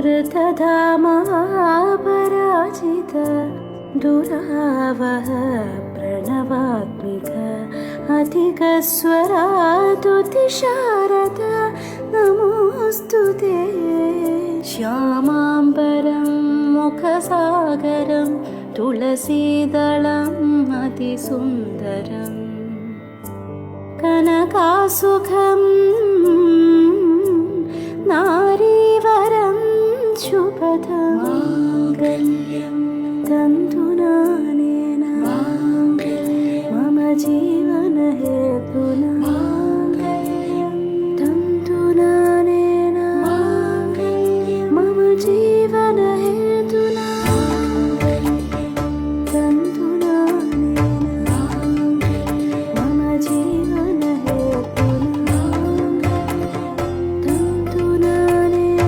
ऋतधामापराजित दुरावह प्रणवात्मिक अधिकस्वरातुतिशारद नमोऽस्तु ते। श्यामाम्बरं मुखसागरं तुलसीदलम् अतिसुन्दरम् कनकासुखं नारीवरं शुभदं माङ्गल्यं तन्तुनानेन मम जीवनहेतुना।